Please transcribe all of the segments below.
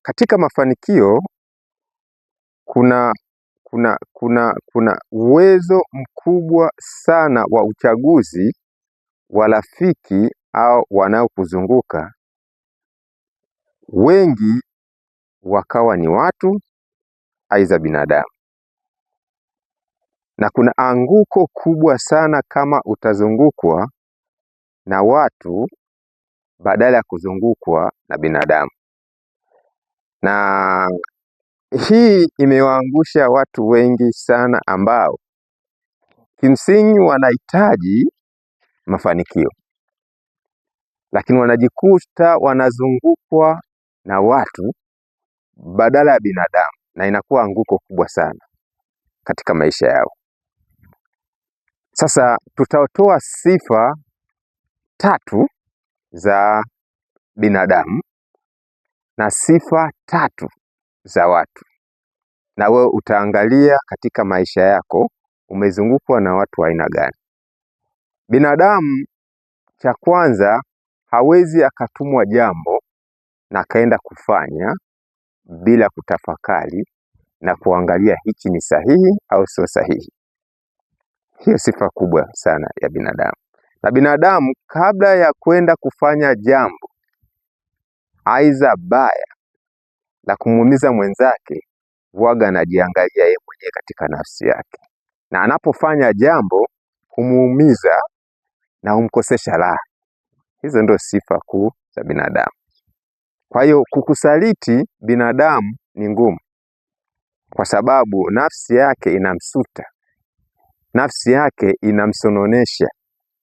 Katika mafanikio kuna uwezo mkubwa sana wa uchaguzi wa rafiki au wanaokuzunguka, wengi wakawa ni watu aidha binadamu. Na kuna anguko kubwa sana kama utazungukwa na watu badala ya kuzungukwa na binadamu. Na hii imewaangusha watu wengi sana ambao kimsingi wanahitaji mafanikio, lakini wanajikuta wanazungukwa na watu badala ya binadamu, na inakuwa anguko kubwa sana katika maisha yao. Sasa tutatoa sifa 3 za binadamu na sifa 3 za watu, na wewe utaangalia katika maisha yako umezungukwa na watu wa aina gani. Binadamu, cha kwanza, hawezi akatumwa jambo na akaenda kufanya bila kutafakari na kuangalia hichi ni sahihi au sio sahihi. Hiyo sifa kubwa sana ya binadamu. Na binadamu kabla ya kwenda kufanya jambo aidha baya la kumuumiza mwenzake, huwaga anajiangalia yeye mwenyewe katika nafsi yake, na anapofanya jambo kumuumiza na humkosesha raha. Hizo ndio sifa kuu za binadamu. Kwa hiyo kukusaliti binadamu ni ngumu, kwa sababu nafsi yake inamsuta, nafsi yake inamsononesha,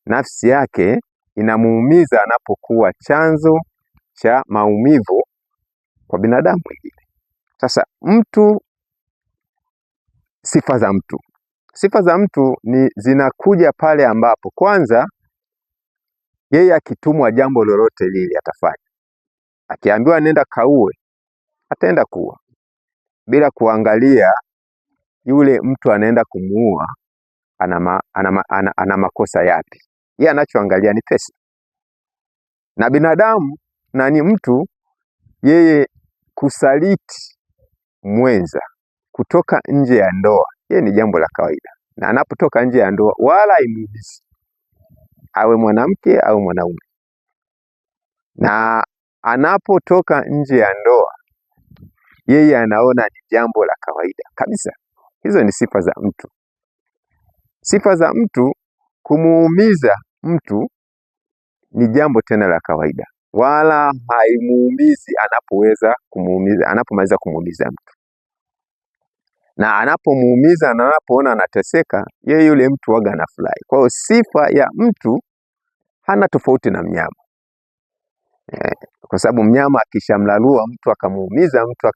nafsi yake inamuumiza anapokuwa chanzo cha maumivu kwa binadamu mwingine. Sasa sifa za mtu ni zinakuja pale ambapo kwanza yeye akitumwa jambo lolote lile atafanya. Akiambiwa nenda kaue, ataenda kuua bila kuangalia yule mtu anaenda kumuua ana makosa yapi. Yeye anachoangalia ni pesa. Na binadamu na ni mtu, yeye kusaliti mwenza kutoka nje ya ndoa, yeye ni jambo la kawaida, na anapotoka nje ya ndoa wala haimuumizi, awe mwanamke au mwanaume. Na anapotoka nje ya ndoa, yeye anaona ni jambo la kawaida kabisa. Hizo ni sifa za mtu. Sifa za mtu, kumuumiza mtu ni jambo tena la kawaida, wala haimuumizi anapomaliza kumuumiza mtu. Na anapomuumiza na anapoona anateseka, yeye yule mtu huwaga anafurahi. Kwa hiyo sifa ya mtu hana tofauti na mnyama. Kwa sababu mnyama akishamlalua mtu akamuumiza mtu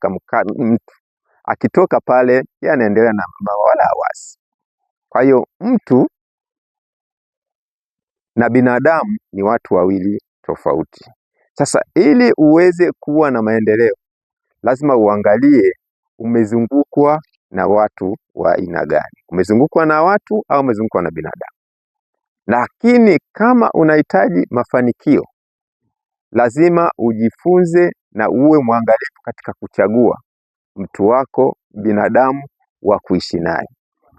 akitoka pale, yeye anaendelea na wala hawasi. Kwa hiyo mtu na binadamu ni watu wawili tofauti. Sasa ili uweze kuwa na maendeleo, lazima uangalie umezungukwa na watu wa aina gani. Umezungukwa na watu au umezungukwa na binadamu? Lakini kama unahitaji mafanikio, lazima ujifunze na uwe mwangalifu katika kuchagua mtu wako, binadamu wa kuishi naye.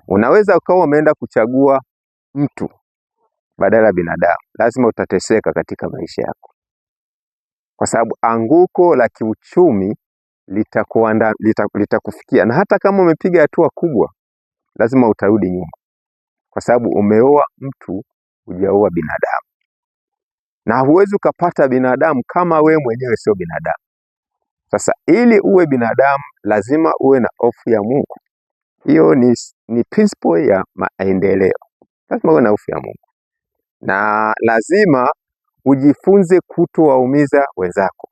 Unaweza ukawa umeenda kuchagua mtu badala ya binadamu, lazima utateseka katika maisha yako, kwa sababu anguko la kiuchumi litakufikia. Na hata kama umepiga hatua kubwa, lazima utarudi nyuma, kwa sababu umeoa mtu, hujaoa binadamu. Na huwezi ukapata binadamu kama we mwenyewe sio binadamu. Sasa ili uwe binadamu, lazima uwe na hofu ya Mungu. Hiyo ni principle ya maendeleo. Lazima uwe na hofu ya Mungu, na lazima ujifunze kutowaumiza wenzako,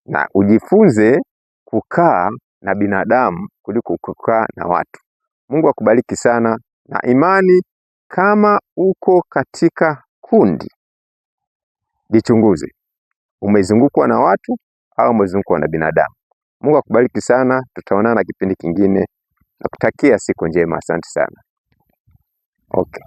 na ujifunze kukaa na binadamu kuliko kukaa na watu. Mungu akubariki sana na imani. Kama uko katika kundi, jichunguze, umezungukwa na watu au umezungukwa na binadamu. Mungu akubariki sana. Tutaonana kipindi kingine. Nakutakia siku njema. Asante sana. Okay.